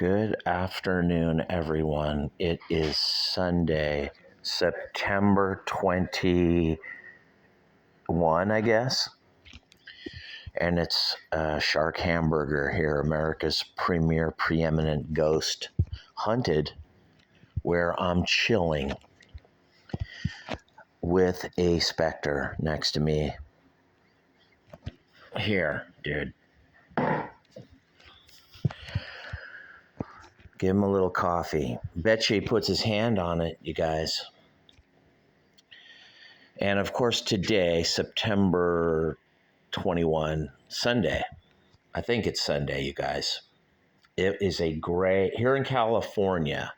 Good afternoon, everyone. It is Sunday, September 21, I guess. And it's Shark Hamburger here, America's premier preeminent ghost hunted, where I'm chilling with a specter next to me. Here, dude. Give him a little coffee. Bet you he puts his hand on it, you guys. And of course, today, September 21, Sunday. I think it's Sunday, you guys. It is a gray, here in California,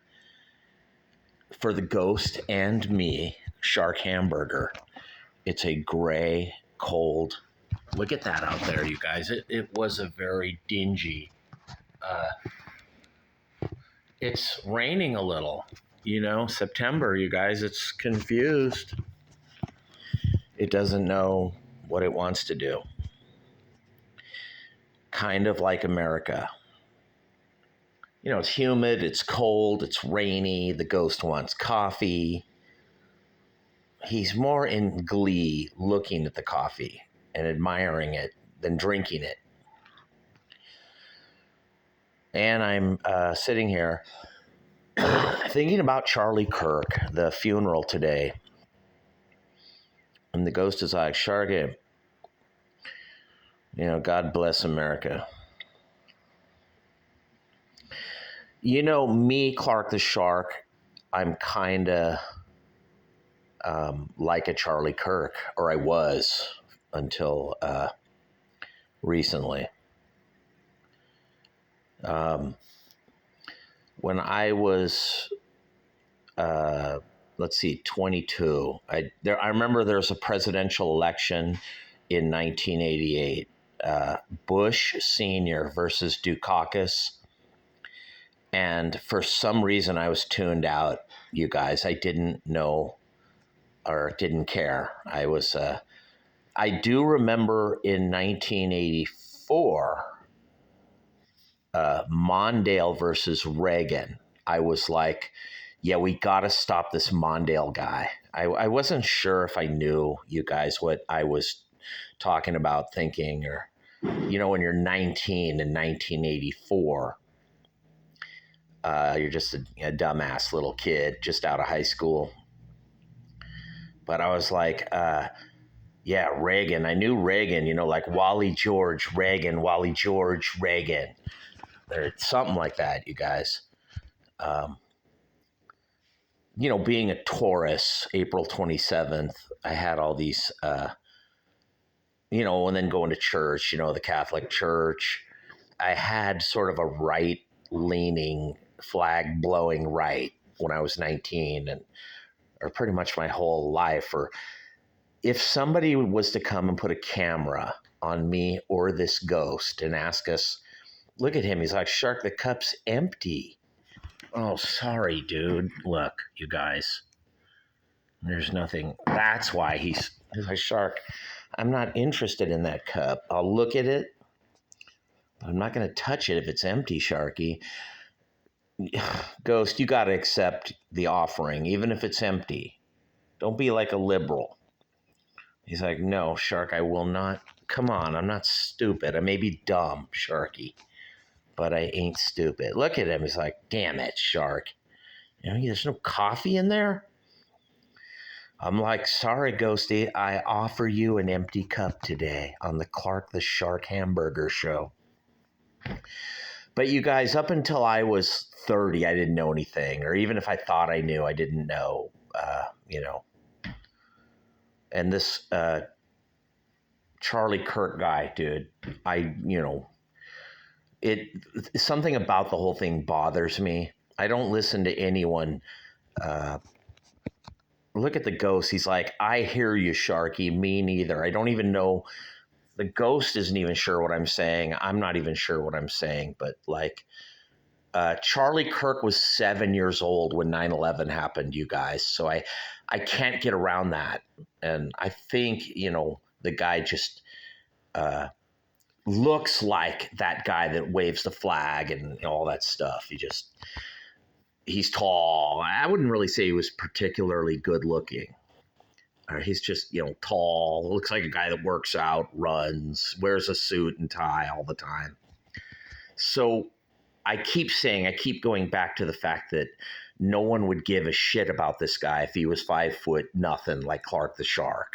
for the ghost and me, Shark Hamburger. It's a gray, cold, look at that out there, you guys. It was a very dingy, it's raining a little, September, you guys, it's confused. It doesn't know what it wants to do. Kind of like America. It's humid, it's cold, it's rainy, the ghost wants coffee. He's more in glee looking at the coffee and admiring it than drinking it. And I'm sitting here thinking about Charlie Kirk, the funeral today. And the ghost is like, Sharky, God bless America. Me, Clark the Shark, I'm kind of like a Charlie Kirk, or I was until recently. When I was, 22, I remember there was a presidential election in 1988, Bush Sr. versus Dukakis. And for some reason, I was tuned out, you guys. I didn't know or didn't care. I do remember in 1984, Mondale versus Reagan. I was like, yeah, we got to stop this Mondale guy. I wasn't sure if I knew, you guys, what I was talking about, thinking, or, when you're 19 in 1984, you're just a dumbass little kid just out of high school. But I was like, yeah, Reagan. I knew Reagan, like Wally George, Reagan, Wally George, Reagan. Or something like that, you guys. Being a Taurus, April 27th, I had all these, and then going to church, the Catholic Church. I had sort of a right-leaning, flag-blowing right when I was 19, or pretty much my whole life. Or if somebody was to come and put a camera on me or this ghost and ask us, look at him, he's like, Shark, the cup's empty. Oh, sorry, dude. Look, you guys, there's nothing. That's why he's like, Shark, I'm not interested in that cup. I'll look at it, but I'm not going to touch it if it's empty, Sharky. Ghost, you got to accept the offering, even if it's empty. Don't be like a liberal. He's like, no, Shark, I will not. Come on, I'm not stupid. I may be dumb, Sharky, but I ain't stupid. Look at him. He's like, damn it, Shark. There's no coffee in there? I'm like, sorry, Ghosty. I offer you an empty cup today on the Clark the Shark Hamburger Show. But you guys, up until I was 30, I didn't know anything. Or even if I thought I knew, I didn't know, And this Charlie Kirk guy, dude, something about the whole thing bothers me. I don't listen to anyone. Look at the ghost. He's like, I hear you, Sharky. Me neither. I don't even know. The ghost isn't even sure what I'm saying. I'm not even sure what I'm saying. But Charlie Kirk was 7 years old when 9/11 happened, you guys. So I can't get around that. And I think, the guy just looks like that guy that waves the flag and all that stuff. He's tall. I wouldn't really say he was particularly good looking. He's just, tall. Looks like a guy that works out, runs, wears a suit and tie all the time. So I keep going back to the fact that no one would give a shit about this guy if he was 5 foot nothing like Clark the Shark.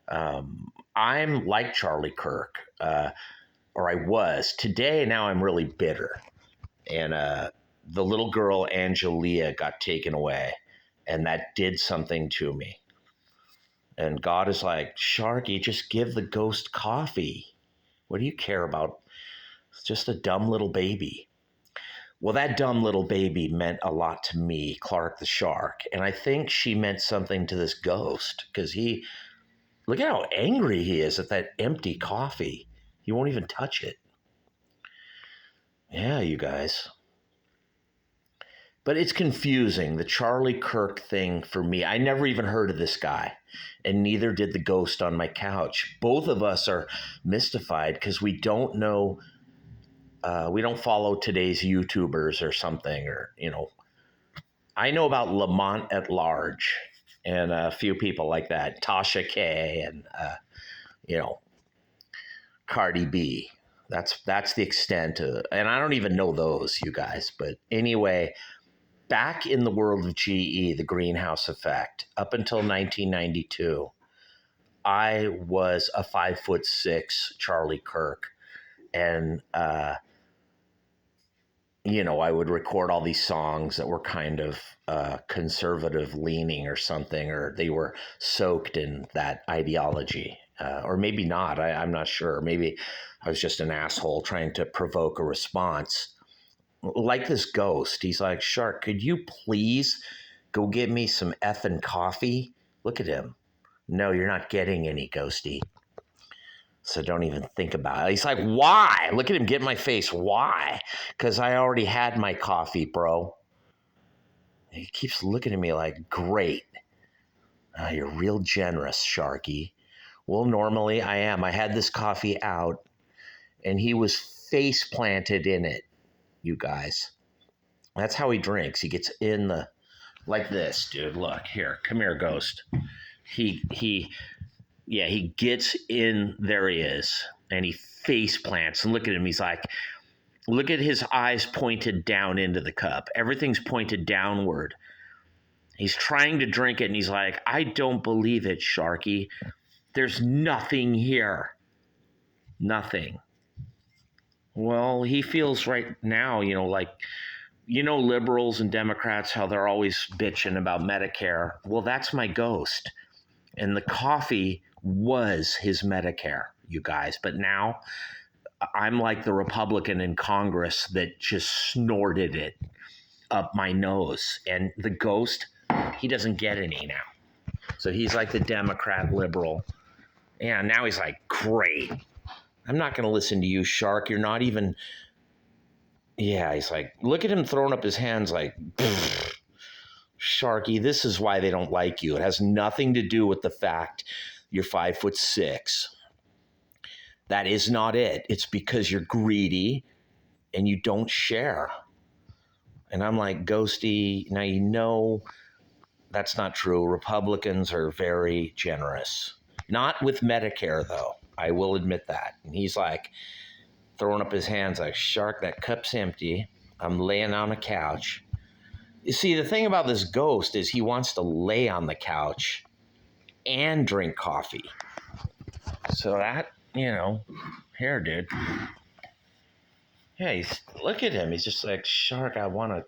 I'm like Charlie Kirk, or I was. Today, now I'm really bitter. And the little girl, Angelia, got taken away. And that did something to me. And God is like, Sharky, just give the ghost coffee. What do you care about? It's just a dumb little baby. Well, that dumb little baby meant a lot to me, Clark the Shark. And I think she meant something to this ghost because look at how angry he is at that empty coffee. He won't even touch it. Yeah, you guys. But it's confusing, the Charlie Kirk thing for me. I never even heard of this guy, and neither did the ghost on my couch. Both of us are mystified because we don't know, we don't follow today's YouTubers or something, or, I know about Lamont at Large and a few people like that, Tasha K and, Cardi B. That's the extent of, and I don't even know those, you guys. But anyway, back in the world of GE, the greenhouse effect, up until 1992, I was a 5'6" Charlie Kirk. And, I would record all these songs that were kind of conservative leaning or something, or they were soaked in that ideology. Or maybe not. I'm not sure. Maybe I was just an asshole trying to provoke a response. Like this ghost, he's like, Shark, could you please go get me some effing coffee? Look at him. No, you're not getting any, ghosty. So don't even think about it. He's like, why? Look at him get in my face. Why? Because I already had my coffee, bro. He keeps looking at me like, great. You're real generous, Sharky. Well, normally I am. I had this coffee out, and he was face planted in it, you guys. That's how he drinks. He gets in like this, dude. Look, here. Come here, ghost. He gets in. There he is. And he face plants. And look at him. He's like, look at his eyes pointed down into the cup. Everything's pointed downward. He's trying to drink it, and he's like, I don't believe it, Sharky. There's nothing here. Nothing. Well, he feels right now, like, liberals and Democrats, how they're always bitching about Medicare. Well, that's my ghost. And the coffee was his Medicare, you guys. But now I'm like the Republican in Congress that just snorted it up my nose. And the ghost, he doesn't get any now. So he's like the Democrat liberal. Yeah, now he's like, great. I'm not going to listen to you, Shark. You're not even... Yeah, he's like, look at him throwing up his hands like, Sharky, this is why they don't like you. It has nothing to do with the fact you're 5'6". That is not it. It's because you're greedy and you don't share. And I'm like, Ghosty, now that's not true. Republicans are very generous. Not with Medicare, though. I will admit that. And he's like throwing up his hands like, Shark, that cup's empty. I'm laying on a couch. You see, the thing about this ghost is he wants to lay on the couch and drink coffee. So that, here, dude. Yeah, look at him. He's just like, Shark, I want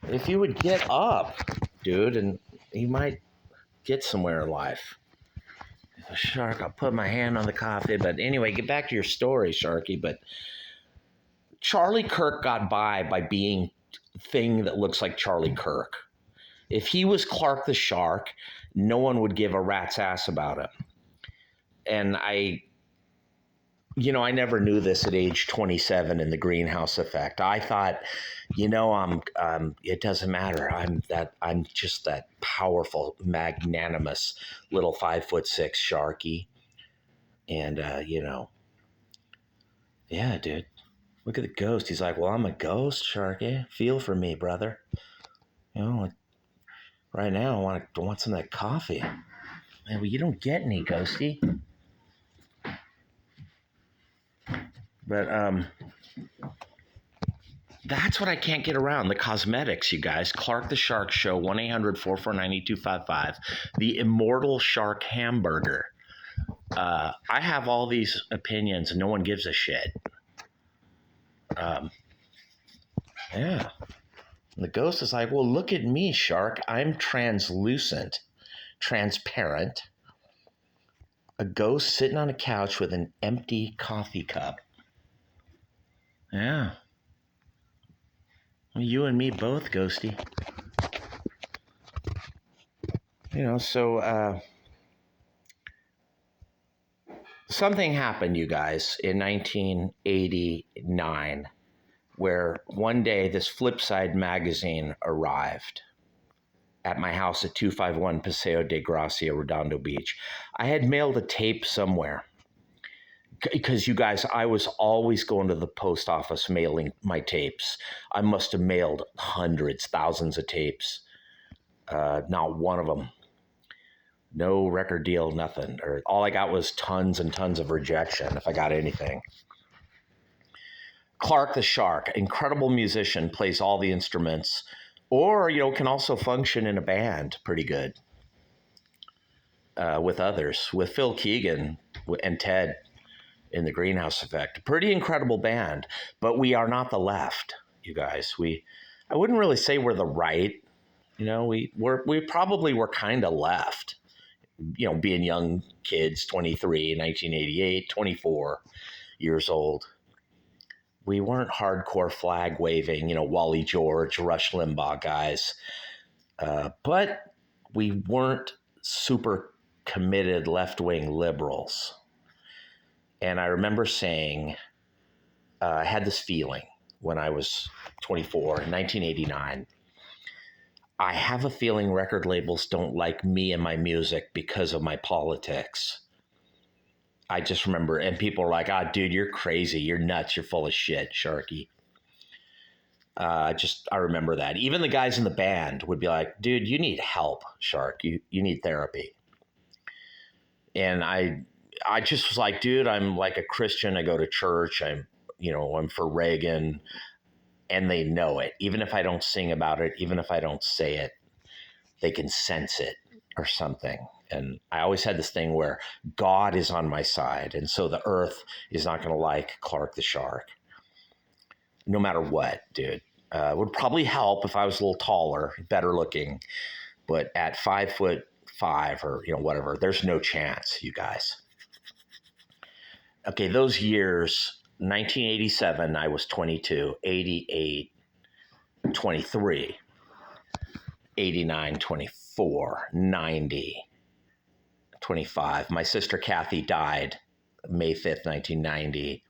to... If you would get up, dude, and you might get somewhere in life. Shark, I'll put my hand on the coffee. But anyway, get back to your story, Sharky. But Charlie Kirk got by being thing that looks like Charlie Kirk. If he was Clark the Shark, no one would give a rat's ass about him. And I never knew this at age 27 in the greenhouse effect. I thought, it doesn't matter. I'm just that powerful, magnanimous little 5'6" Sharky. And, yeah, dude, look at the ghost. He's like, well, I'm a ghost, Sharky. Feel for me, brother. Like, right now, I want some of that coffee. Man, well, you don't get any, Ghosty. But that's what I can't get around. The cosmetics, you guys. Clark the Shark Show, 1-800-449-8255. The Immortal Shark Hamburger. I have all these opinions and no one gives a shit. Yeah. And the ghost is like, well, look at me, Shark. I'm translucent, transparent. A ghost sitting on a couch with an empty coffee cup. Yeah. Well, you and me both, Ghosty. So something happened, you guys, in 1989, where one day this Flipside magazine arrived at my house at 251 Paseo de Gracia, Redondo Beach. I had mailed a tape somewhere because, you guys, I was always going to the post office mailing my tapes. I must have mailed hundreds, thousands of tapes. Not one of them. No record deal, nothing. Or all I got was tons and tons of rejection, if I got anything. Clark the Shark, incredible musician, plays all the instruments, or, can also function in a band pretty good with others, with Phil Keegan and Ted in the Greenhouse Effect. Pretty incredible band, but we are not the left, you guys. I wouldn't really say we're the right. We probably were kind of left. Being young kids, 23, 1988, 24 years old. We weren't hardcore flag waving, Wally George, Rush Limbaugh guys. But we weren't super committed left-wing liberals. And I remember saying, I had this feeling when I was 24 in 1989. I have a feeling record labels don't like me and my music because of my politics. I just remember, and people were like, dude, you're crazy. You're nuts. You're full of shit, Sharky. I remember that. Even the guys in the band would be like, dude, you need help, Shark. You need therapy. And I just was like, dude, I'm like a Christian. I go to church. I'm for Reagan. And they know it. Even if I don't sing about it, even if I don't say it, they can sense it or something. And I always had this thing where God is on my side. And so the earth is not going to like Clark the Shark. No matter what, dude. It would probably help if I was a little taller, better looking. But at 5'5" or, whatever, there's no chance, you guys. Okay, those years, 1987, I was 22, 88, 23, 89, 24, 90, 25. My sister Kathy died May 5th, 1990.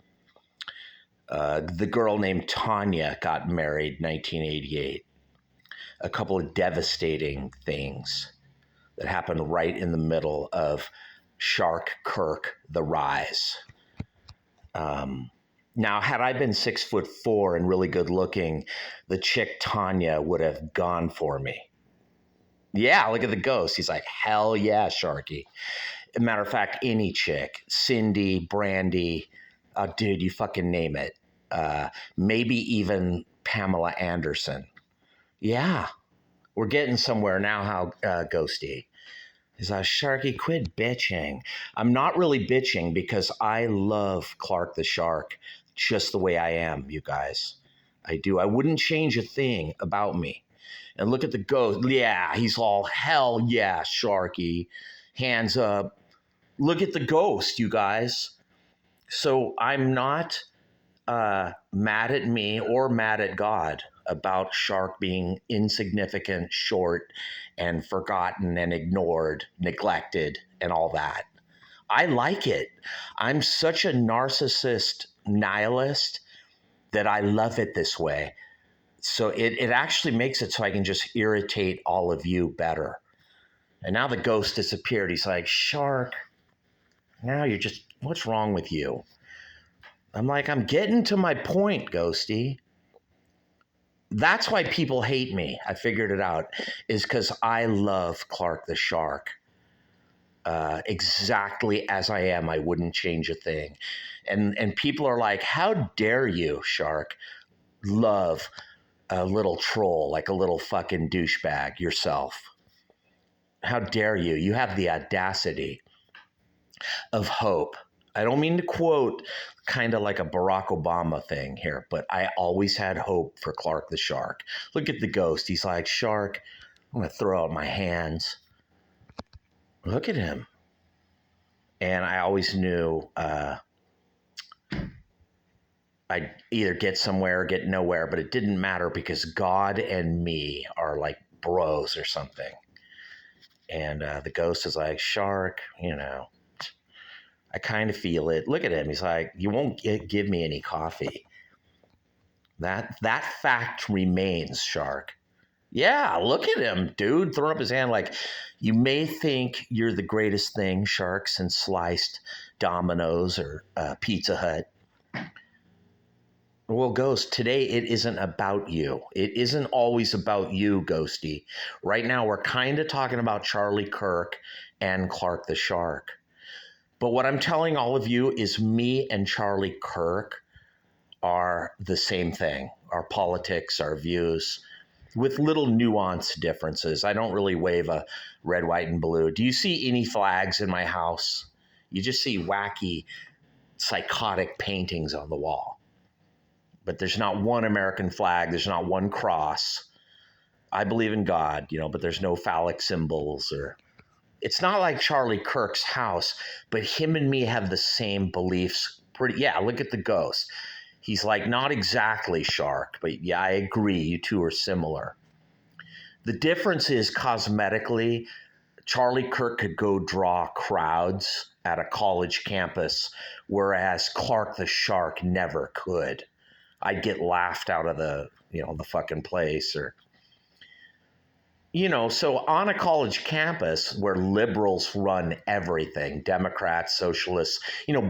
The girl named Tanya got married 1988. A couple of devastating things that happened right in the middle of Shark Kirk, the rise. Now, had I been 6'4" and really good looking, the chick Tanya would have gone for me. Yeah, look at the ghost. He's like, hell yeah, Sharky. As a matter of fact, any chick, Cindy, Brandy, dude, you fucking name it. Maybe even Pamela Anderson. Yeah, we're getting somewhere now. How ghosty. He's like, Sharky, quit bitching. I'm not really bitching because I love Clark the Shark just the way I am, you guys. I do. I wouldn't change a thing about me. And look at the ghost. Yeah, he's all, hell yeah, Sharky. Hands up. Look at the ghost, you guys. So I'm not mad at me or mad at God about Shark being insignificant, short, and forgotten and ignored, neglected, and all that. I like it. I'm such a narcissist nihilist that I love it this way. So it actually makes it so I can just irritate all of you better. And now the ghost disappeared. He's like, Shark, Now you're just, what's wrong with you? I'm like, I'm getting to my point, Ghosty. That's why people hate me. I figured it out, is because I love Clark the Shark. Exactly as I am, I wouldn't change a thing. And people are like, how dare you, Shark, love a little troll, like a little fucking douchebag yourself? How dare you? You have the audacity of hope. I don't mean to quote kind of like a Barack Obama thing here, but I always had hope for Clark the Shark. Look at the ghost. He's like, Shark, I'm going to throw out my hands. Look at him. And I always knew I'd either get somewhere or get nowhere, but it didn't matter because God and me are like bros or something. And the ghost is like, Shark, I kind of feel it. Look at him. He's like, you won't give me any coffee. That fact remains, Shark. Yeah, look at him, dude, throwing up his hand like, you may think you're the greatest thing, Shark, since sliced Domino's or Pizza Hut. Well, Ghost, today it isn't about you. It isn't always about you, Ghosty. Right now, we're kind of talking about Charlie Kirk and Clark the Shark. But what I'm telling all of you is me and Charlie Kirk are the same thing. Our politics, our views, with little nuanced differences. I don't really wave a red, white, and blue. Do you see any flags in my house? You just see wacky, psychotic paintings on the wall. But there's not one American flag. There's not one cross. I believe in God, but there's no phallic symbols or... It's not like Charlie Kirk's house, but him and me have the same beliefs. Yeah, look at the ghost. He's like, not exactly Shark, but yeah, I agree. You two are similar. The difference is cosmetically, Charlie Kirk could go draw crowds at a college campus, whereas Clark the Shark never could. I'd get laughed out of the fucking place or... So on a college campus where liberals run everything, Democrats, socialists,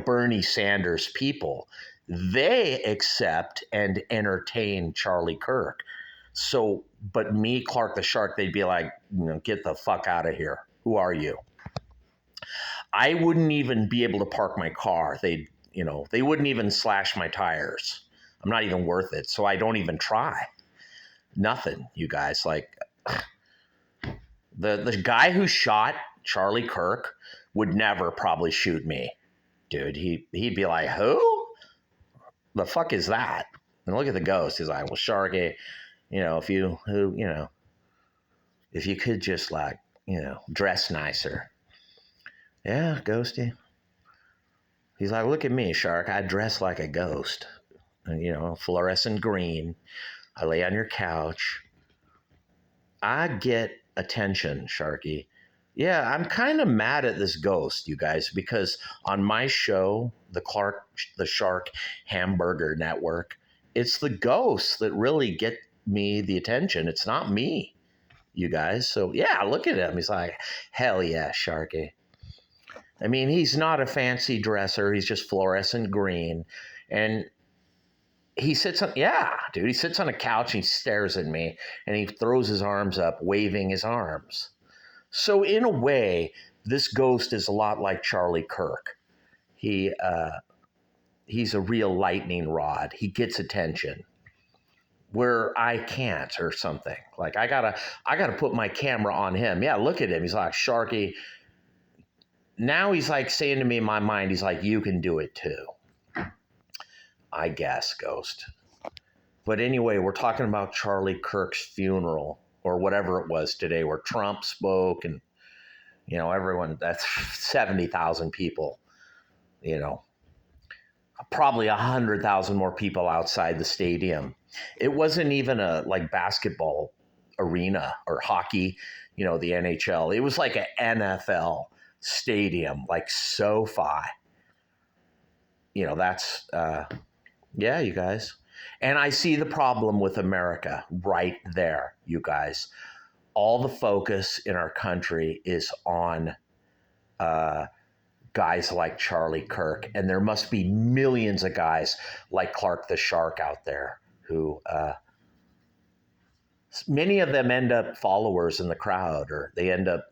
Bernie Sanders people, they accept and entertain Charlie Kirk. So, but me, Clark the Shark, they'd be like, get the fuck out of here. Who are you? I wouldn't even be able to park my car. They wouldn't even slash my tires. I'm not even worth it. So I don't even try. Nothing, you guys. Like... The guy who shot Charlie Kirk would never probably shoot me, dude. He'd be like, who? The fuck is that? And look at the ghost. He's like, well, Sharky, if you could just like, dress nicer. Yeah, Ghosty. He's like, look at me, Shark. I dress like a ghost. And, fluorescent green. I lay on your couch. I get attention, Sharky. Yeah, I'm kind of mad at this ghost, you guys, because on my show, the Clark the Shark Hamburger Network, it's the ghosts that really get me the attention. It's not me, you guys. So yeah, look at him. He's like, hell yeah, Sharky. I mean, he's not a fancy dresser. He's just fluorescent green. And he sits on, yeah, dude, he sits on a couch and he stares at me and he throws his arms up, waving his arms. So in a way, this ghost is a lot like Charlie Kirk. He's a real lightning rod. He gets attention where I can't or something. Like I gotta put my camera on him. Yeah, look at him. He's like, Sharky. Now he's like saying to me in my mind, he's like, you can do it too. I guess, Ghost. But anyway, we're talking about Charlie Kirk's funeral or whatever it was today where Trump spoke and, everyone, that's 70,000 people, probably 100,000 more people outside the stadium. It wasn't even a like basketball arena or hockey, the NHL. It was like an NFL stadium, like SoFi. That's, yeah, you guys. And I see the problem with America right there, you guys. All the focus in our country is on guys like Charlie Kirk, and there must be millions of guys like Clark the Shark out there who many of them end up followers in the crowd, or they end up,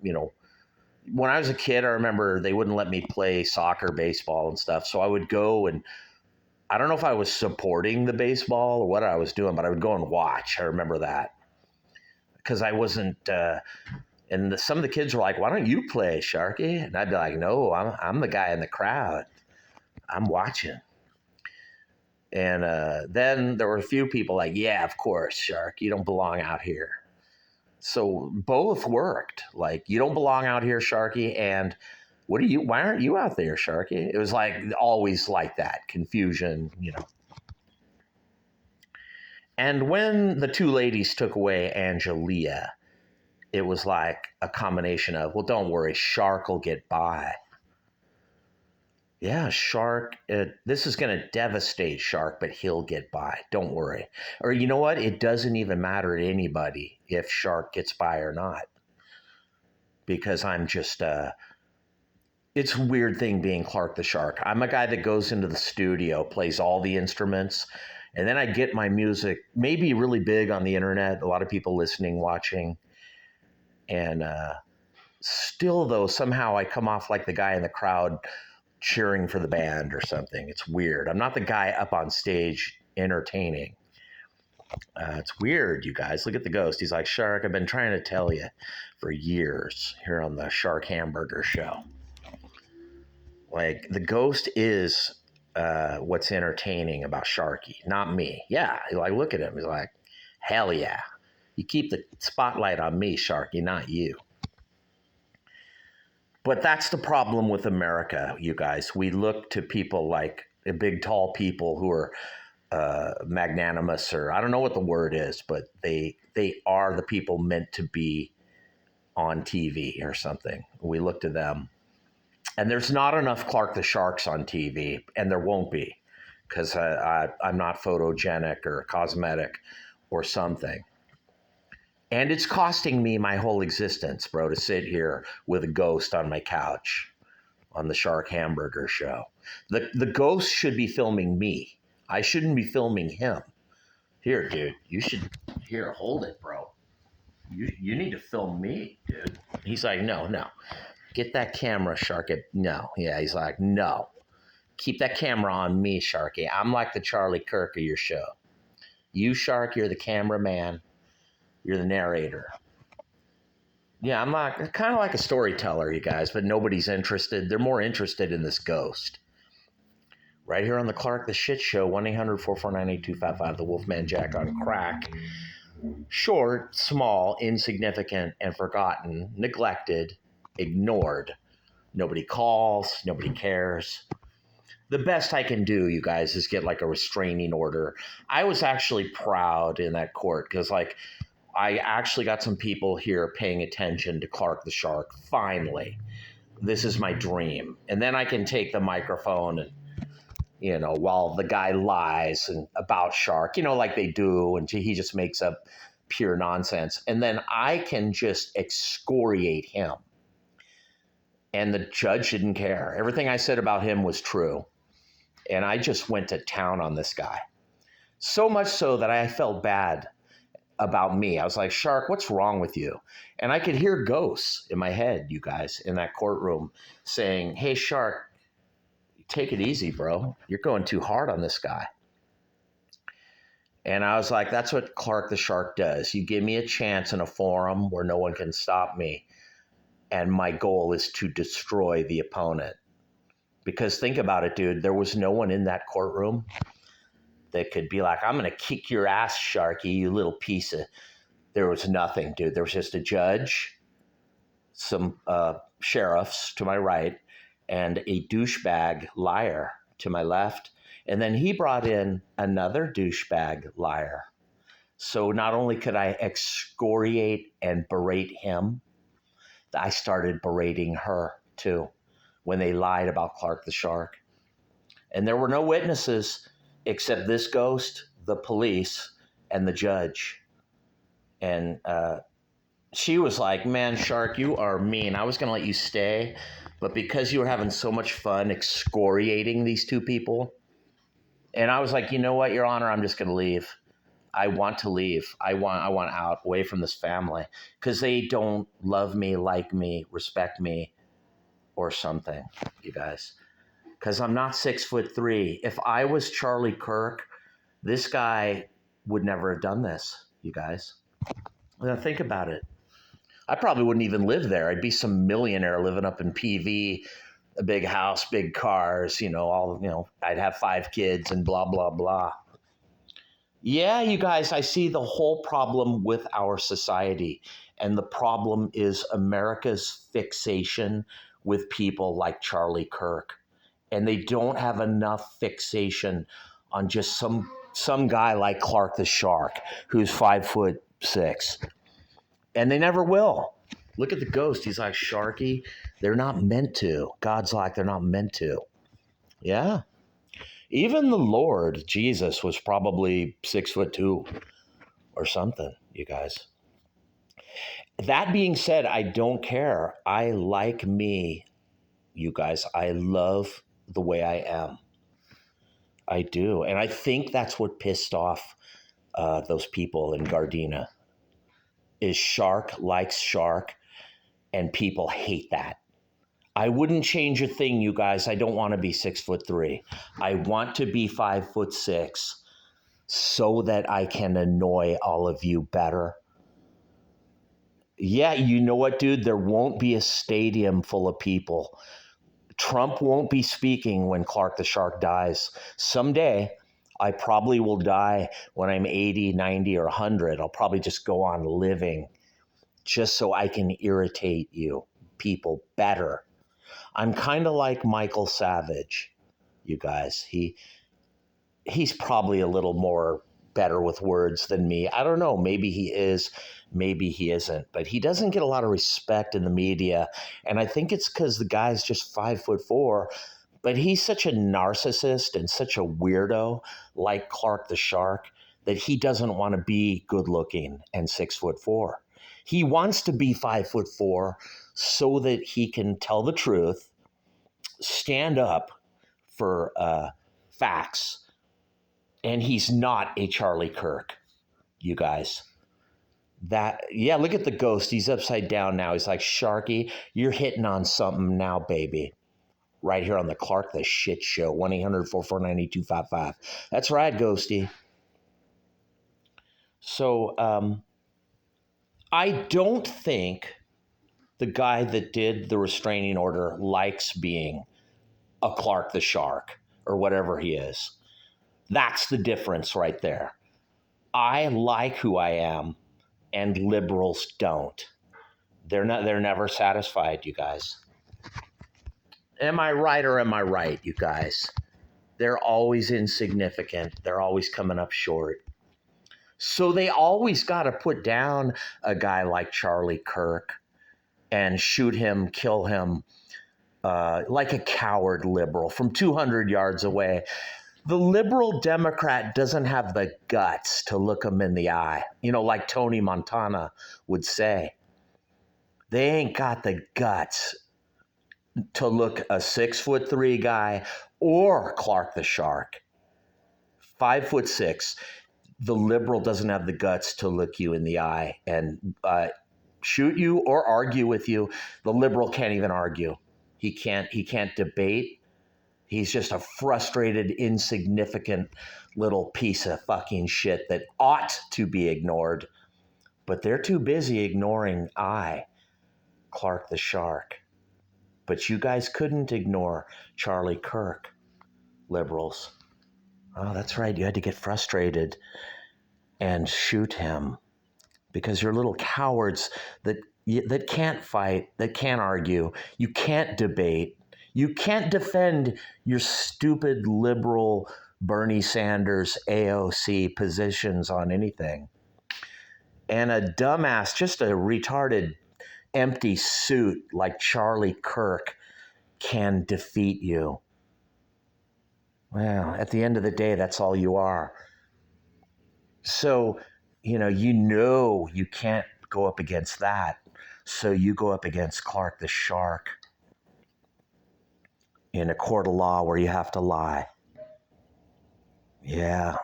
when I was a kid, I remember they wouldn't let me play soccer, baseball, and stuff. So I would go, and I don't know if I was supporting the baseball or what I was doing, but I would go and watch. I remember that because I wasn't. Some of the kids were like, "Why don't you play, Sharky?" And I'd be like, "No, I'm the guy in the crowd. I'm watching." And then there were a few people like, "Yeah, of course, Shark. You don't belong out here." So both worked. Like, you don't belong out here, Sharky, and why aren't you out there, Sharky? It was like always like that, confusion. And when the two ladies took away Angelia, it was like a combination of, well, don't worry, Shark will get by. Yeah, Shark, this is going to devastate Shark, but he'll get by. Don't worry. Or you know what? It doesn't even matter to anybody if Shark gets by or not. Because I'm just, it's a weird thing being Clark the Shark. I'm a guy that goes into the studio, plays all the instruments, and then I get my music maybe really big on the internet, a lot of people listening, watching. And still, though, somehow I come off like the guy in the crowd cheering for the band or something. It's weird. I'm not the guy up on stage entertaining. It's weird, you guys. Look at the ghost. He's like, Shark, I've been trying to tell you for years here on the Shark Hamburger Show. Like, the ghost is what's entertaining about Sharky, not me. Yeah, like, look at him. He's like, hell yeah. You keep the spotlight on me, Sharky, not you. But that's the problem with America, you guys. We look to people like big, tall people who are magnanimous, or I don't know what the word is, but they are the people meant to be on TV or something. We look to them. And there's not enough Clark the Sharks on TV, and there won't be, because I'm not photogenic or cosmetic or something. And it's costing me my whole existence, bro, to sit here with a ghost on my couch on the Shark Hamburger Show. The ghost should be filming me. I shouldn't be filming him. Here, dude, here, hold it, bro. You need to film me, dude. He's like, no. Get that camera, Sharky. No. Yeah, he's like, no. Keep that camera on me, Sharky. I'm like the Charlie Kirk of your show. You, Shark, you're the cameraman. You're the narrator. Yeah, I'm like kind of like a storyteller, you guys, but nobody's interested. They're more interested in this ghost. Right here on the Clark the Shit Show, 1-800-449-8255, the Wolfman Jack on crack. Short, small, insignificant, and forgotten, neglected, ignored. Nobody calls, nobody cares. The best I can do, you guys, is get like a restraining order. I was actually proud in that court because, like, I actually got some people here paying attention to Clark the Shark. Finally, this is my dream. And then I can take the microphone and, while the guy lies and about Shark, like they do, and he just makes up pure nonsense. And then I can just excoriate him. And the judge didn't care. Everything I said about him was true. And I just went to town on this guy. So much so that I felt bad about me. I was like, Shark, what's wrong with you? And I could hear ghosts in my head, you guys, in that courtroom saying, hey, Shark, take it easy, bro. You're going too hard on this guy. And I was like, that's what Clark the Shark does. You give me a chance in a forum where no one can stop me. And my goal is to destroy the opponent. Because think about it, dude. There was no one in that courtroom that could be like, I'm going to kick your ass, Sharky, you little piece of... There was nothing, dude. There was just a judge, some sheriffs to my right, and a douchebag liar to my left. And then he brought in another douchebag liar. So not only could I excoriate and berate him, I started berating her too when they lied about Clark the Shark. And there were no witnesses except this ghost, the police, and the judge. And she was like, man, Shark, you are mean. I was going to let you stay, But because you were having so much fun excoriating these two people, and I was like, you know what, Your Honor, I'm just going to leave. I want to leave. I want out, away from this family, because they don't love me, like me, respect me, or something, you guys. Because I'm not 6'3". If I was Charlie Kirk, this guy would never have done this, you guys. Now think about it. I probably wouldn't even live there. I'd be some millionaire living up in PV, a big house, big cars, I'd have 5 kids and blah, blah, blah. Yeah, you guys, I see the whole problem with our society. And the problem is America's fixation with people like Charlie Kirk. And they don't have enough fixation on just some guy like Clark the Shark, who's 5'6". And they never will. Look at the ghost. He's like, Sharky, they're not meant to. God's like, they're not meant to. Yeah. Even the Lord, Jesus, was probably 6'2" or something, you guys. That being said, I don't care. I like me, you guys. I love the way I am. I do. And I think that's what pissed off those people in Gardena, is Shark likes Shark, and people hate that. I wouldn't change a thing, you guys. I don't want to be 6'3". I want to be 5'6", so that I can annoy all of you better. Yeah, you know what, dude? There won't be a stadium full of people. Trump won't be speaking when Clark the Shark dies. Someday, I probably will die when I'm 80, 90, or 100. I'll probably just go on living just so I can irritate you people better. I'm kind of like Michael Savage, you guys. He's probably a little more better with words than me. I don't know. Maybe he is, maybe he isn't. But he doesn't get a lot of respect in the media. And I think it's because the guy's just 5'4". But he's such a narcissist and such a weirdo, like Clark the Shark, that he doesn't want to be good looking and 6'4". He wants to be 5'4" so that he can tell the truth, stand up for facts. And he's not a Charlie Kirk, you guys. Look at the ghost. He's upside down now. He's like, Sharky, you're hitting on something now, baby. Right here on the Clark the Shit Show, 1-800-449-8255. That's right, Ghosty. So I don't think the guy that did the restraining order likes being a Clark the Shark or whatever he is. That's the difference right there. I like who I am, and liberals don't. They're never satisfied, you guys. Am I right or am I right, you guys? They're always insignificant. They're always coming up short. So they always got to put down a guy like Charlie Kirk and shoot him, kill him, like a coward liberal from 200 yards away. The liberal Democrat doesn't have the guts to look him in the eye, like Tony Montana would say. They ain't got the guts to look a 6'3" guy or Clark the Shark. 5'6". The liberal doesn't have the guts to look you in the eye and shoot you or argue with you. The liberal can't even argue. He can't debate. He's just a frustrated, insignificant little piece of fucking shit that ought to be ignored. But they're too busy ignoring Clark the Shark. But you guys couldn't ignore Charlie Kirk, liberals. Oh, that's right. You had to get frustrated and shoot him because you're little cowards that can't fight, that can't argue. You can't debate. You can't defend your stupid liberal Bernie Sanders AOC positions on anything. And a dumbass, just a retarded, empty suit like Charlie Kirk can defeat you. Well, at the end of the day, that's all you are. So, you can't go up against that. So you go up against Clark the Shark. in a court of law where you have to lie. Yeah.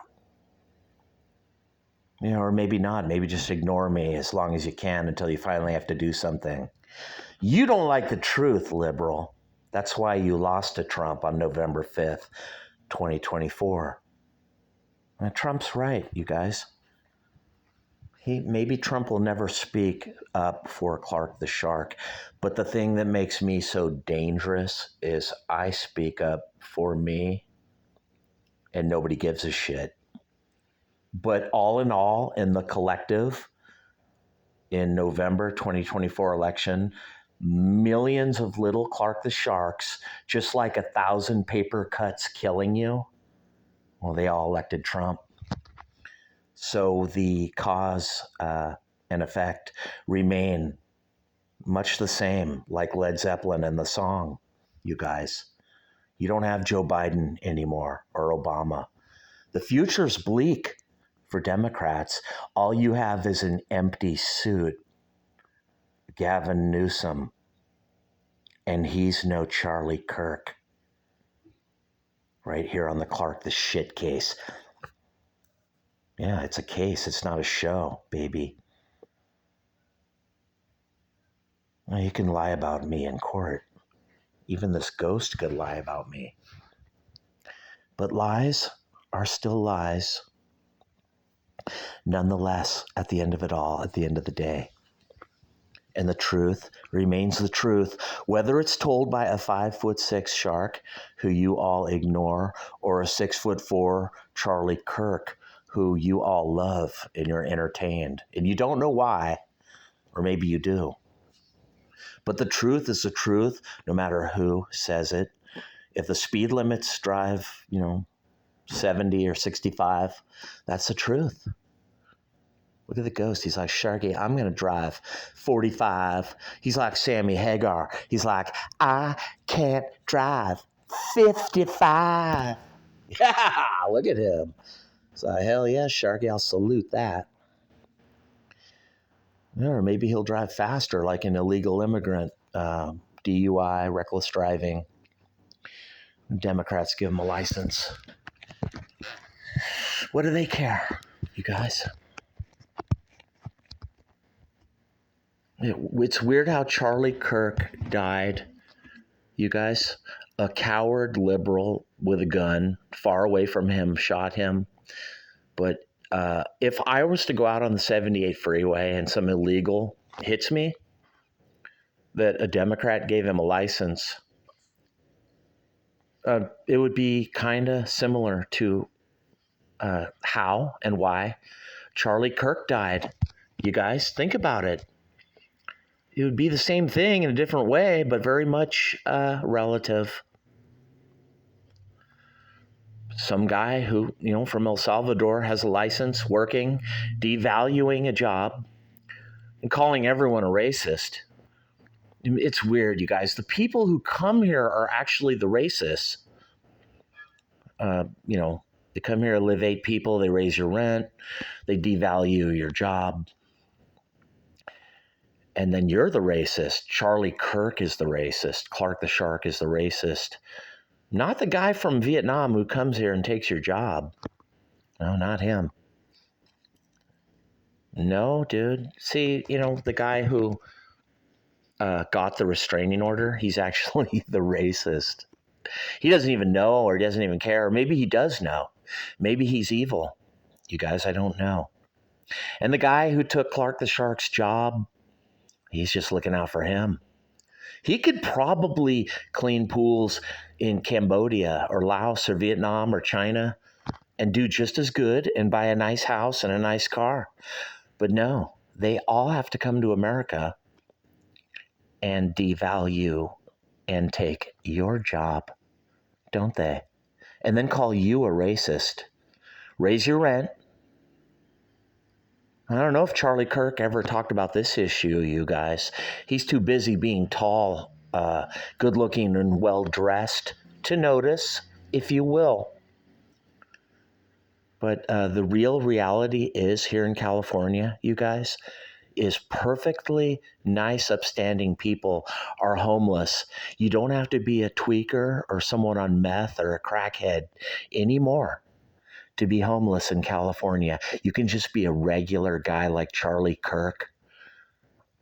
Or maybe not. Maybe just ignore me as long as you can until you finally have to do something. You don't like the truth, liberal. That's why you lost to Trump on November 5th, 2024. And Trump's right, you guys. Maybe Trump will never speak up for Clark the Shark, but the thing that makes me so dangerous is I speak up for me and nobody gives a shit. But all in all, in the collective, in November 2024 election, millions of little Clark the Sharks, just like 1,000 paper cuts killing you, well, they all elected Trump. So the cause and effect remain much the same, like Led Zeppelin and the song, you guys. You don't have Joe Biden anymore or Obama. The future's bleak for Democrats. All you have is an empty suit, Gavin Newsom, and he's no Charlie Kirk. Right here on the Clark the Shit case. Yeah, it's a case. It's not a show, baby. Well, you can lie about me in court. Even this ghost could lie about me. But lies are still lies. Nonetheless, at the end of it all, at the end of the day. And the truth remains the truth, whether it's told by a 5'6" shark who you all ignore, or a 6'4" Charlie Kirk who you all love and you're entertained. And you don't know why, or maybe you do. But the truth is the truth, no matter who says it. If the speed limits drive, 70 or 65, that's the truth. Look at the ghost. He's like, Sharky, I'm going to drive 45. He's like Sammy Hagar. He's like, I can't drive 55. Yeah, look at him. So, hell yeah, Sharky, I'll salute that. Or maybe he'll drive faster like an illegal immigrant, DUI, reckless driving. Democrats give him a license. What do they care, you guys? It's weird how Charlie Kirk died, you guys. A coward liberal with a gun far away from him shot him. But if I was to go out on the 78 freeway and some illegal hits me, that a Democrat gave him a license, it would be kind of similar to how and why Charlie Kirk died. You guys, think about it. It would be the same thing in a different way, but very much relative. Some guy who, from El Salvador has a license, working, devaluing a job, and calling everyone a racist. It's weird, you guys. The people who come here are actually the racists. They come here to live 8 people, they raise your rent, they devalue your job. And then you're the racist. Charlie Kirk is the racist. Clark the Shark is the racist. Not the guy from Vietnam who comes here and takes your job. No, not him. No, dude. See, the guy who got the restraining order, he's actually the racist. He doesn't even know, or he doesn't even care. Or maybe he does know. Maybe he's evil. You guys, I don't know. And the guy who took Clark the Shark's job, he's just looking out for him. He could probably clean pools in Cambodia or Laos or Vietnam or China and do just as good and buy a nice house and a nice car. But no, they all have to come to America and devalue and take your job, don't they? And then call you a racist. Raise your rent. I don't know if Charlie Kirk ever talked about this issue, you guys. He's too busy being tall, good-looking, and well-dressed to notice, if you will. But the real reality is here in California, you guys, is perfectly nice, upstanding people are homeless. You don't have to be a tweaker or someone on meth or a crackhead anymore to be homeless in California. You can just be a regular guy like Charlie Kirk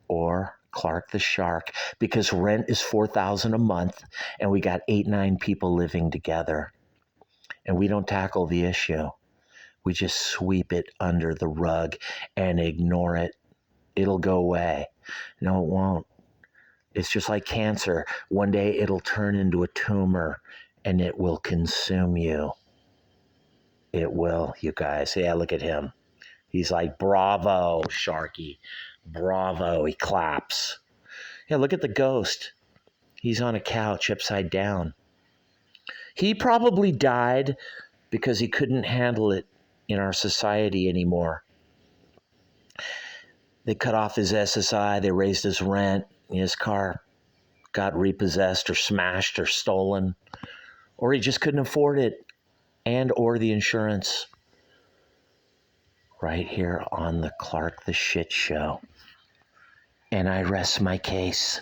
or Clark the Shark, because rent is $4,000 a month and we got 8-9 people living together. And we don't tackle the issue. We just sweep it under the rug and ignore it. It'll go away. No, it won't. It's just like cancer. One day it'll turn into a tumor and it will consume you. It will, you guys. Yeah, look at him. He's like, bravo, Sharky. Bravo. He claps. Yeah, look at the ghost. He's on a couch upside down. He probably died because he couldn't handle it in our society anymore. They cut off his SSI. They raised his rent. His car got repossessed or smashed or stolen. Or he just couldn't afford it and or the insurance. Right here on the Clark the Shit Show. And I rest my case.